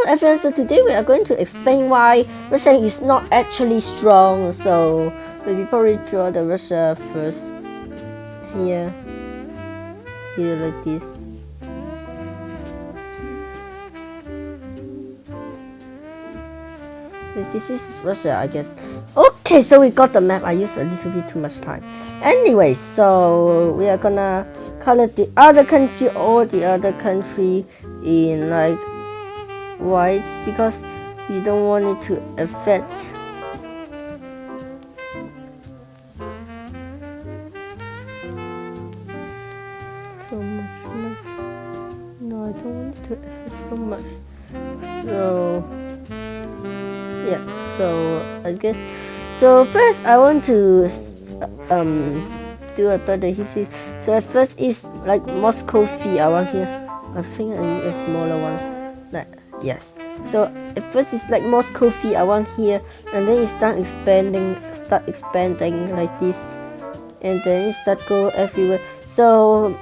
everyone, so today we are going to explain why Russia is not actually strong. So we probably draw the Russia first. Here like this. This is Russia, I guess. Okay, so we got the map. I used a little bit too much time. Anyway, so we are gonna color the other country or the other country in like white because we don't want it to affect so much. No, I don't want it to affect so much. So yeah, so I guess so first I want to do a better history. So at first is like Moscow fee around here. I think I need a smaller one. Like yes. So at first it's like Moscow fee around here, and then it start expanding like this, and then it start go everywhere. So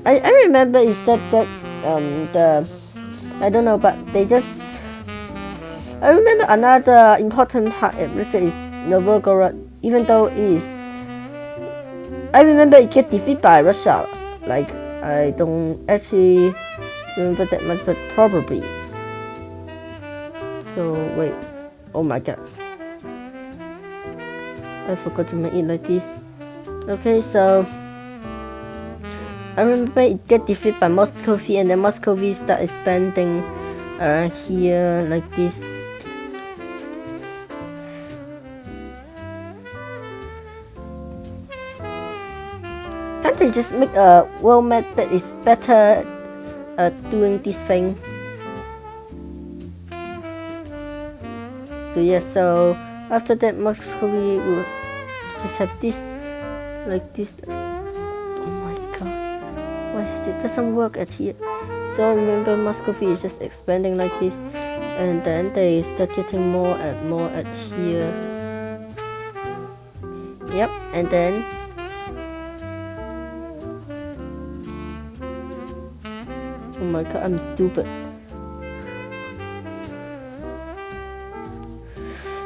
I remember it said that the I don't know, but they just I remember another important part at Russia is Novgorod, even though it is I remember it get defeated by Russia. Like I don't actually remember that much, but probably. So wait, oh my god, I forgot to make it like this. Okay, so I remember it get defeated by Muscovy, and then Muscovy start expanding around here like this. Can't they just make a world map that is better at doing this thing? So yeah, so after that Muscovy will just have this like this. Oh my god, why is it doesn't work at here? So remember Muscovy is just expanding like this, and then they start getting more and more at here. Yep, and then oh my god, I'm stupid.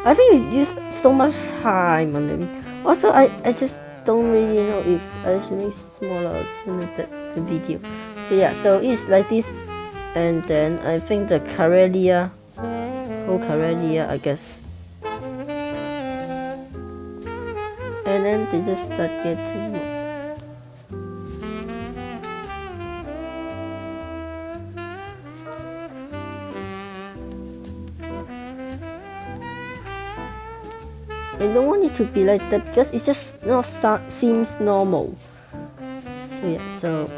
I think it used so much time on it. Also, I just don't really know if I should make smaller the video. So yeah, so it's like this, and then I think the Karelia, whole Karelia, I guess, and then they just start getting more. I don't want it to be like that because it just not seems normal. So yeah, so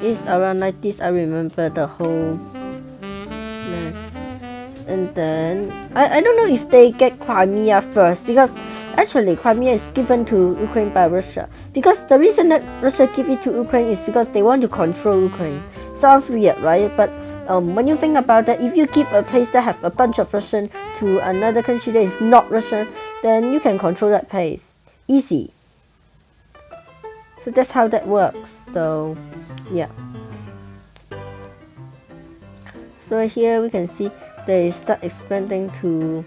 it's around like this. I remember the whole man. And then I don't know if they get Crimea first, because actually Crimea is given to Ukraine by Russia. Because the reason that Russia give it to Ukraine is because they want to control Ukraine. Sounds weird, right? But when you think about that, if you give a place that have a bunch of Russian to another country that is not Russian, then you can control that place. Easy. So that's how that works. So yeah. So here we can see they start expanding to.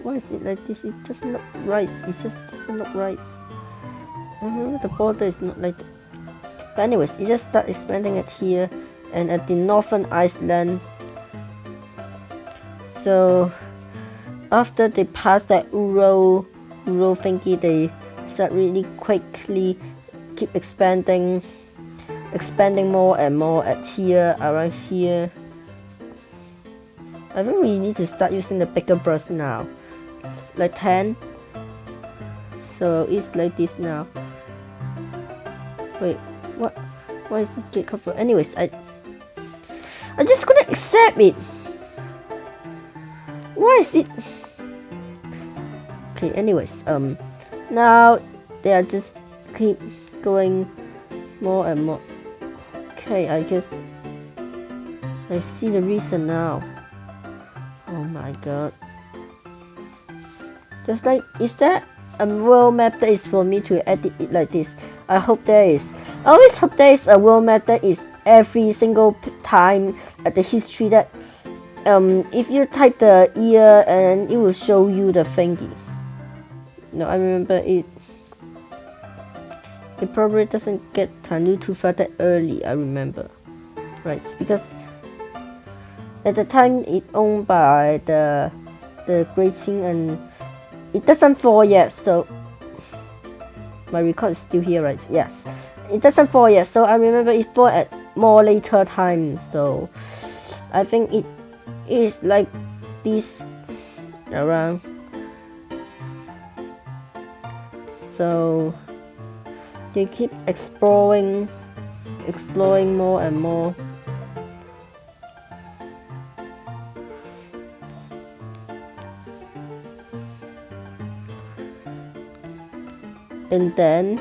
Why is it like this? It doesn't look right. It just doesn't look right. I remember the border is not like that. But anyways, it just start expanding at here and at the northern Iceland. So after they pass that Ural thingy, they start really quickly keep expanding more and more at here, around here. I think we need to start using the bigger brush now, like 10. So it's like this now. Wait, what? Why is it get covered? Anyways, I just couldn't accept it. Why is it? Okay, anyways, now they are just keep going more and more. Okay, I guess I see the reason now. Oh my god. Just like, is that a world map that is for me to edit it like this. I hope there is. I always hope there is a world map that is every single time at the history that if you type the year and it will show you the thingy. No, I remember it. It probably doesn't get Tanu too far that early. I remember, right? Because at the time it owned by the Great King and it doesn't fall yet. So my record is still here, right? Yes, it doesn't fall yet. So I remember it fall at more later time. So I think it is like this around. So you keep exploring more and more. And then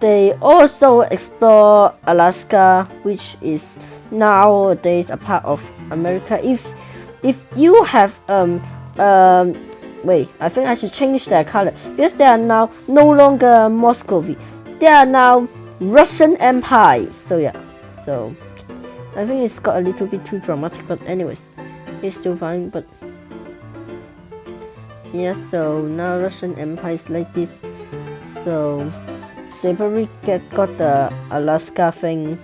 they also explore Alaska, which is nowadays a part of America. If you have wait, I think I should change their color because they are now no longer Muscovy. They are now Russian Empire. So yeah, so I think it's got a little bit too dramatic, but anyways, it's still fine. But yeah, so now Russian Empire is like this. So they probably got the Alaska thing.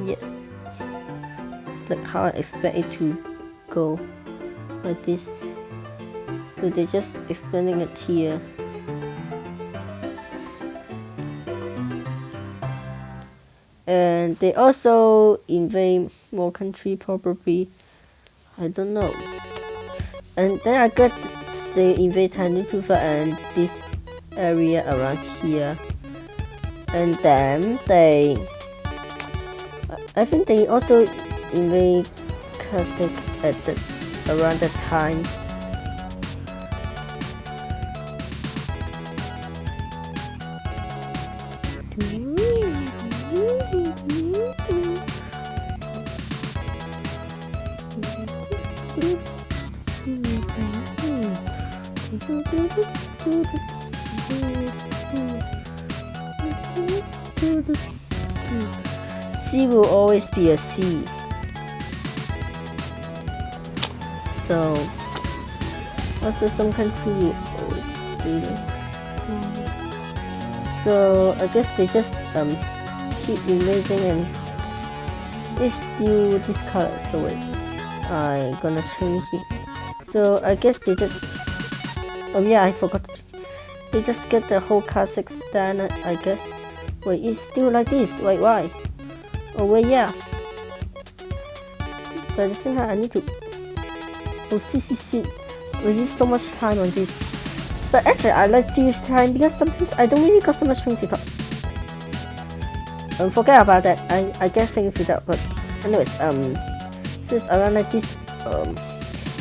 Yeah, like how I expect it to go, like this. So they're just explaining it here. And they also invade more country probably. I don't know. And then I got they invade Tanutufa and this area around here. And then I think they also invade Kazakh at around that time. C will always be a C. So also some country will always be. So I guess they just keep invading and it's still this color. So wait, I'm gonna change it. So I guess they just, oh yeah, I forgot. They just get the whole Kazakhstan, I guess. Wait, it's still like this. Wait, why? Oh wait, yeah. But at the same time, I need to. Oh shit. We use so much time on this. But actually, I like to use time because sometimes I don't really got so much things to talk. Forget about that. I get things to talk. But anyways, since around like this,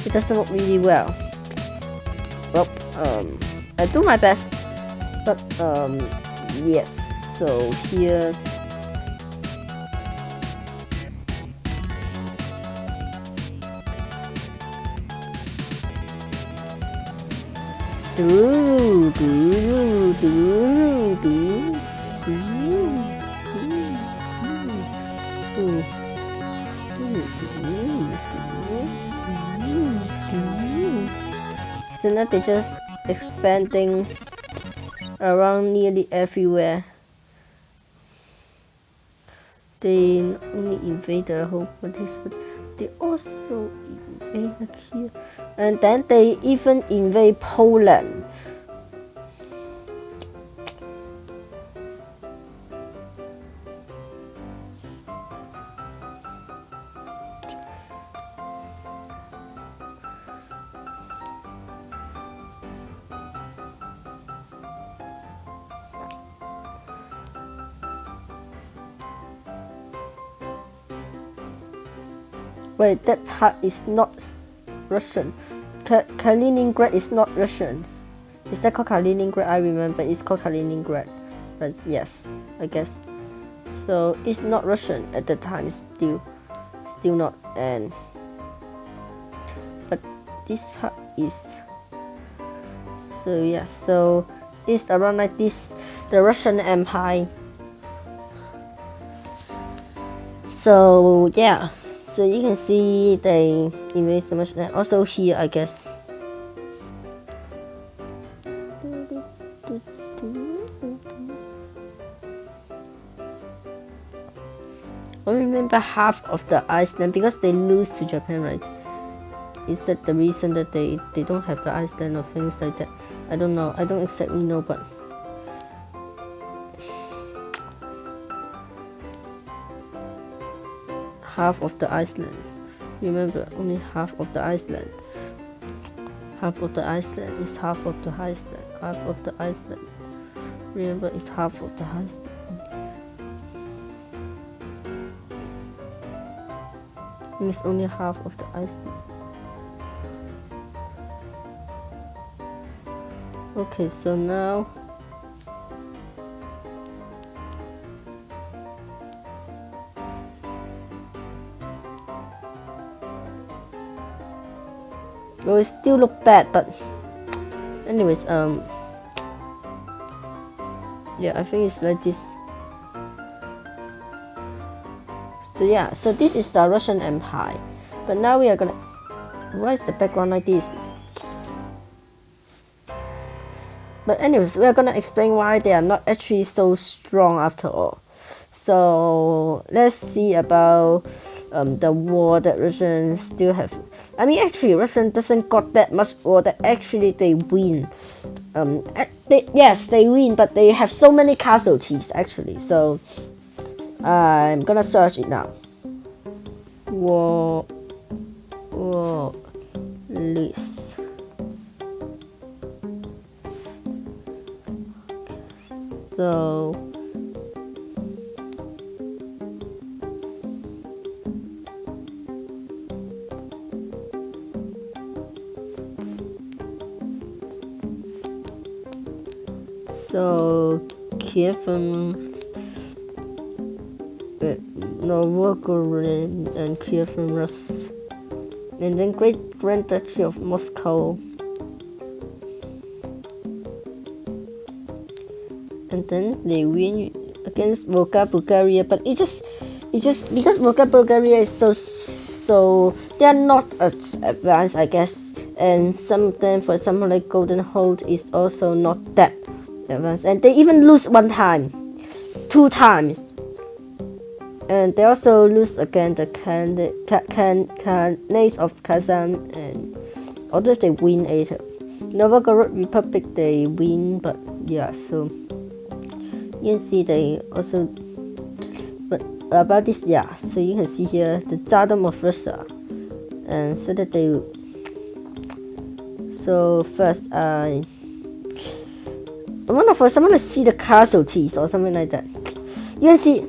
it doesn't work really well. Well, I do my best, but yes. So here. So now they're just expanding around nearly everywhere. They not only invade the whole country, but they also invade like here. And then they even invade Poland. Wait, that part is not Russian. Kaliningrad is not Russian. Is that called Kaliningrad? I remember it's called Kaliningrad. Right? Yes, I guess. So it's not Russian at the time. Still not. And but this part is. So yeah, so it's around like this, the Russian Empire. So yeah, so you can see they invade so much. Also here, I guess. I remember half of the Iceland because they lose to Japan, right? Is that the reason that they don't have the Iceland or things like that? I don't know. I don't exactly know, but half of the Iceland. Remember, only half of the Iceland. Half of the Iceland is half of the Iceland. Half of the Iceland. Remember, it's half of the Iceland. It's only half of the Iceland. Okay, so now well, it still look bad, but anyways, yeah, I think it's like this. So yeah, so this is the Russian Empire, but now we are gonna. Why is the background like this? But anyways, we are gonna explain why they are not actually so strong after all. So let's see about the war that Russians still have. I mean, actually, Russia doesn't got that much war. That actually they win. Yes, they win, but they have so many casualties actually. So I'm gonna search it now. War list. So Kiev Novgorod and Kiev and Rus, and then Great Grand Duchy of Moscow, and then they win against Volga Bulgaria, but it just because Volga Bulgaria is so they are not as advanced, I guess, and some of them, for example, like Golden Hold is also not that advanced, and they even lose 2 times. And they also lose against the Khanates of Kazan, and although they win later. Novgorod Republic they win, but yeah, so you can see they also. But about this, yeah, so you can see here the Tsardom of Russia, and so that they. So first, I wonder for someone to see the casualties or something like that. You can see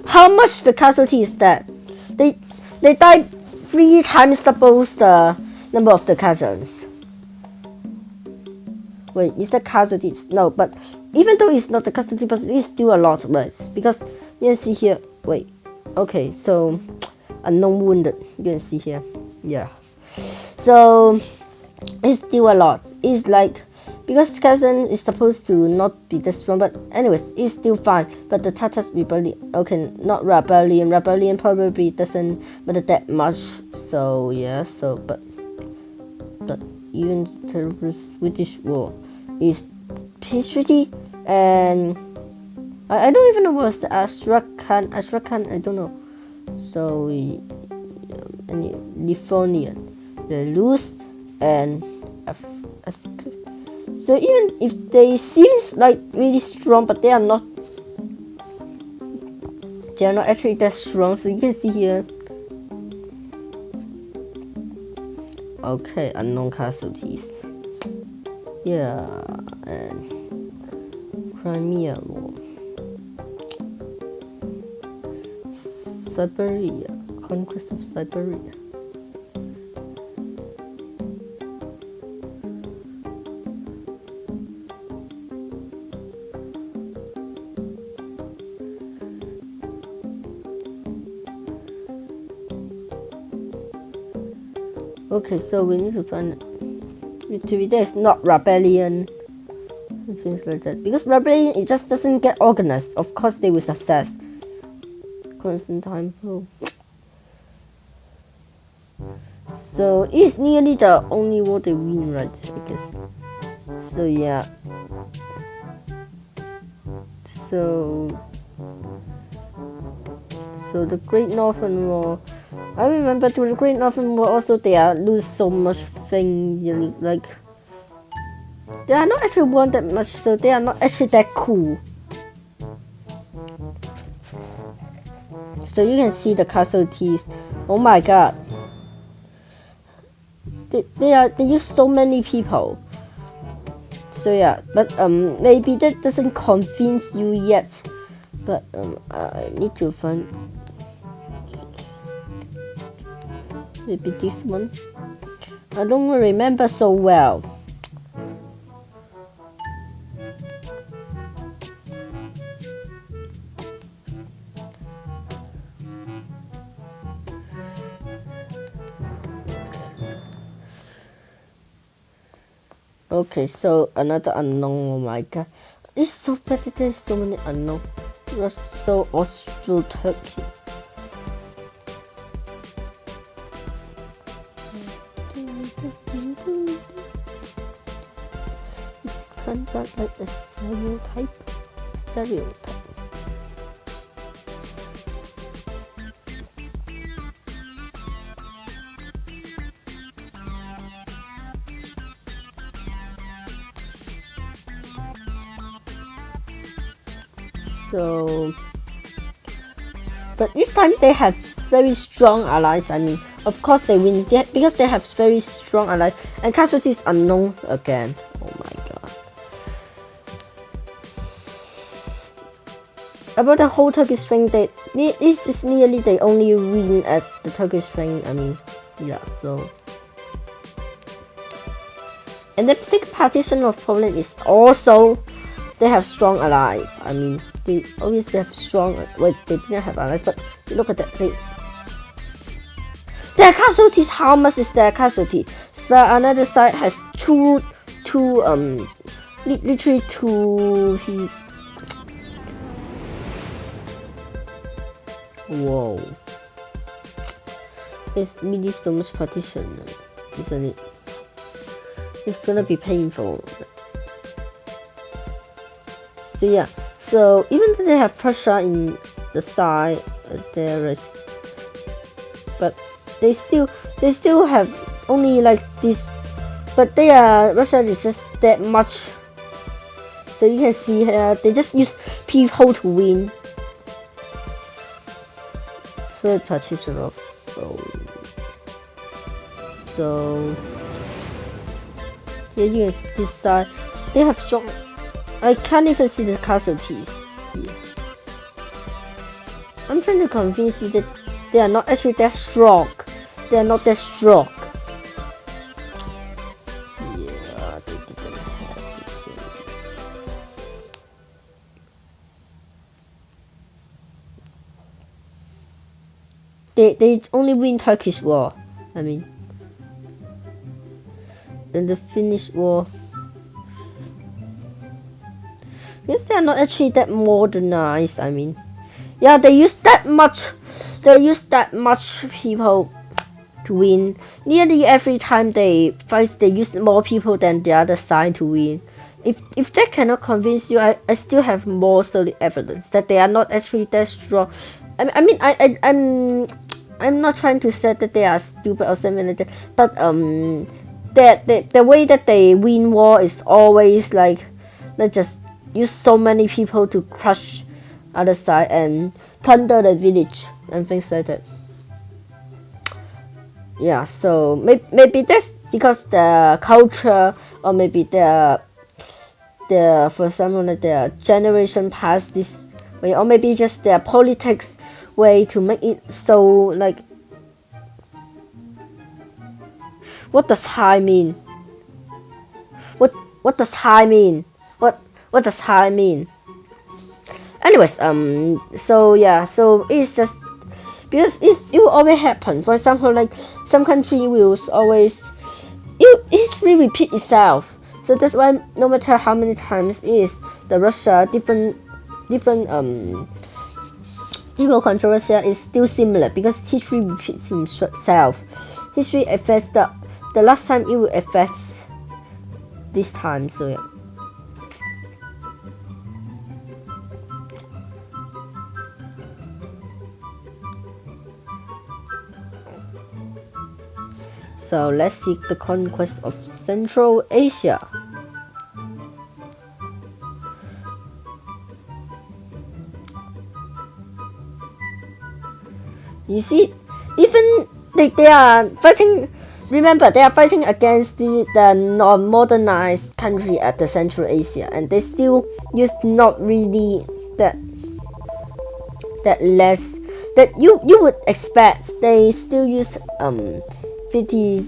how much the casualty is that they died 3 times double the number of the cousins. Wait, is that casualties? No, but even though it's not the casualty, but it's still a lot, right? Because you can see here. Wait, okay, so unknown wounded. You can see here. Yeah, so it's still a lot. It's like. Because Kazan is supposed to not be that strong, but anyways, it's still fine. But the Tatars rebellion, okay, not rebellion. Rebellion probably doesn't matter that much. So yeah, so but even the British War is history, and I don't even know what's the Astrakhan. I don't know. So Lithuania, they lose, and so even if they seems like really strong, but they are not actually that strong. So you can see here. Okay, unknown casualties. Yeah, and Crimea War. Siberia, conquest of Siberia. Okay, so we need to find activity that is not rebellion and things like that. Because rebellion, it just doesn't get organized. Of course, they will success. Constant time flow. So it's nearly the only war they win, right? I guess. So yeah. So the Great Northern War. I remember to the Great Northern War also they are lose so much thing, like they are not actually won that much, so they are not actually that cool. So you can see the casualties. Oh my god. They use so many people. So yeah, but maybe that doesn't convince you yet. But I need to find maybe this one. I don't remember so well. Okay, so another unknown. Oh my god, it's so bad that there's so many unknown. So Austro-Turkish. It's kind of like a stereotype. So, but this time they have very strong allies. I mean, of course they win because they have very strong allies, and casualties unknown again. Oh my god! About the whole Turkish thing, this is nearly the only win at the Turkish thing. I mean, yeah. So, and the basic partition of Poland is also they have strong allies. I mean. They obviously have strong. Wait, they didn't have allies, but look at that. Their casualties. How much is their casualty? So another side has literally two. Whoa! It's really so much partition, isn't it? It's gonna be painful. So yeah. So even though they have pressure in the side, there is, but they still have only like this. But Russia is just that much. So you can see here they just use people to win. Third partition of so here you can see this side. They have strong. I can't even see the casualties here. I'm trying to convince you that they are not actually that strong. They are not that strong. Yeah, they didn't have they only win Turkish war. I mean, then the Finnish war. Because they are not actually that modernized. I mean, yeah, they use that much people to win. Nearly every time they fight, they use more people than the other side to win. If that cannot convince you, I still have more solid evidence that they are not actually that strong. I'm not trying to say that they are stupid or something like that, but the way that they win war is always like just use so many people to crush other side and plunder the village and things like that. Yeah, so maybe that's because the culture, or maybe for example like their generation passed this way, or maybe just their politics way to make it so like. What does high mean? What does high mean? What does high mean? Anyways, so yeah, so it's just because it will always happen. For example, like some country will always history repeat itself. So that's why no matter how many times is the Russia different people control Russia is still similar because history repeats itself. History affects the last time, it will affect this time. So yeah. So let's seek the conquest of Central Asia. You see, even they are fighting. Remember, they are fighting against the non-modernized country at the Central Asia, and they still use not really that less that you would expect. They still use pretty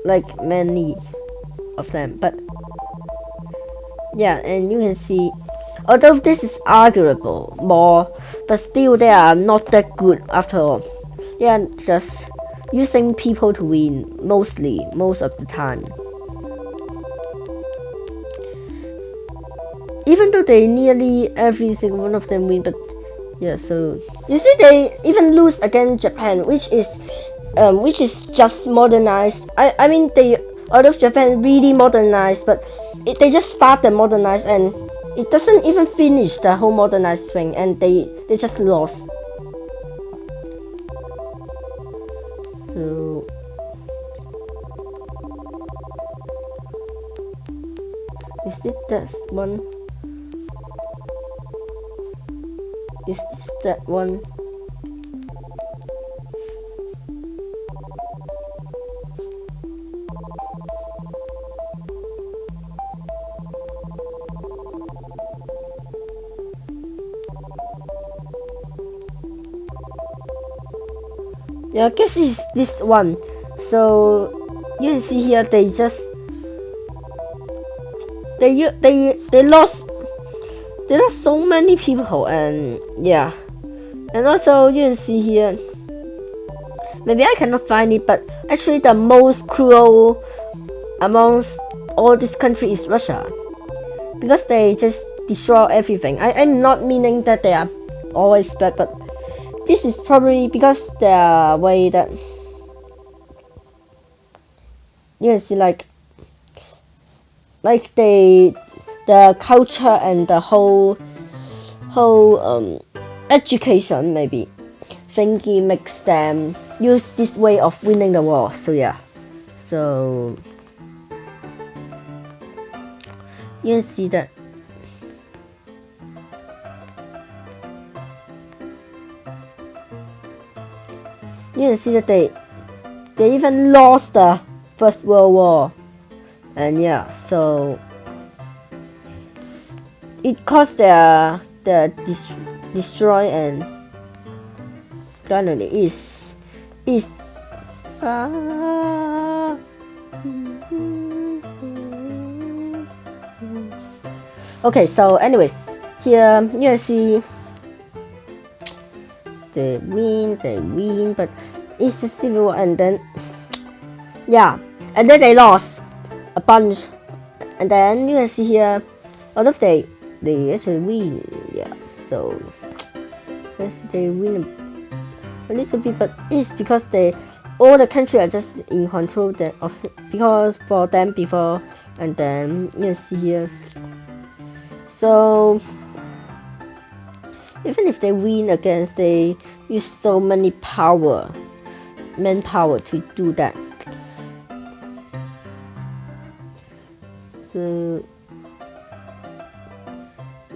like many of them, but yeah, and you can see. Although this is arguable more, but still they are not that good after all. They are just using people to win most of the time. Even though they nearly every single one of them win, but yeah, so you see they even lose against Japan, which is just modernized. I mean they although Japan really modernized, but they just start the modernized and it doesn't even finish the whole modernized thing, and they just lost. So is it that one? Is this that one? Yeah, I guess it's this one. So you can see here they lost so many people, and yeah, and also you can see here, maybe I cannot find it, but actually the most cruel amongst all this country is Russia, because they just destroy everything. I'm not meaning that they are always bad, but this is probably because the way that you can see like the culture and the whole education maybe thinking makes them use this way of winning the war. So yeah, so you can see that. You can see that they even lost the First World War, and yeah, so it caused the destroy, and finally is okay. So anyways, here you can see they win, but it's just civil war, and then yeah, and then they lost a bunch, and then you can see here, although they actually win, yeah. So yes, they win a little bit, but it's because all the country are just in control of because for them before, and then you can see here. So even if they win against, they use so many manpower to do that. So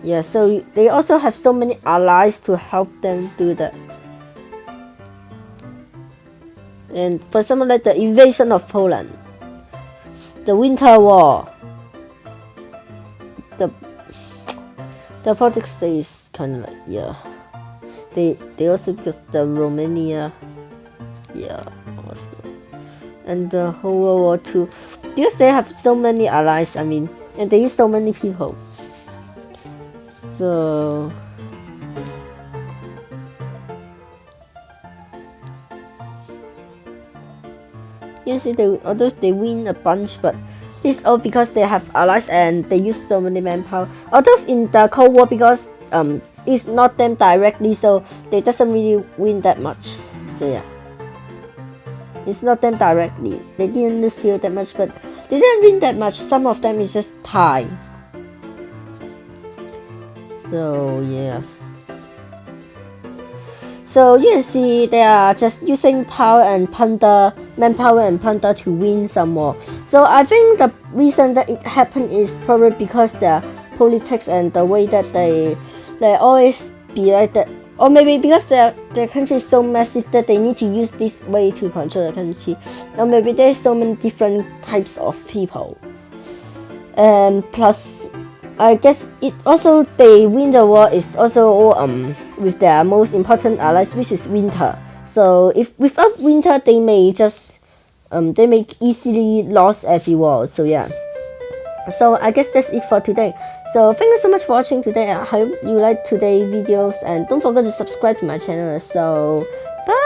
yeah, so they also have so many allies to help them do that. And for example, like the invasion of Poland, the Winter War, the politics is kind of like, yeah. They also, because the Romania, yeah, also, and the whole World War II, because they have so many allies. I mean, and they use so many people. So can see although they win a bunch, but it's all because they have allies and they use so many manpower. Although in the Cold War, because it's not them directly, so they doesn't really win that much. So yeah, it's not them directly. They didn't lose field that much, but they didn't win that much. Some of them is just tie. So yes. So you can see they are just using power and manpower and plunder to win some more. So I think the reason that it happened is probably because the politics and the way that they always be like that, or maybe because their country is so massive that they need to use this way to control the country, or maybe there's so many different types of people, and plus I guess it also they win the war is also with their most important allies, which is winter. So if without winter, they may just they may easily lose every war. So yeah. So I guess that's it for today. So thank you so much for watching today. I hope you like today's videos and don't forget to subscribe to my channel. So bye.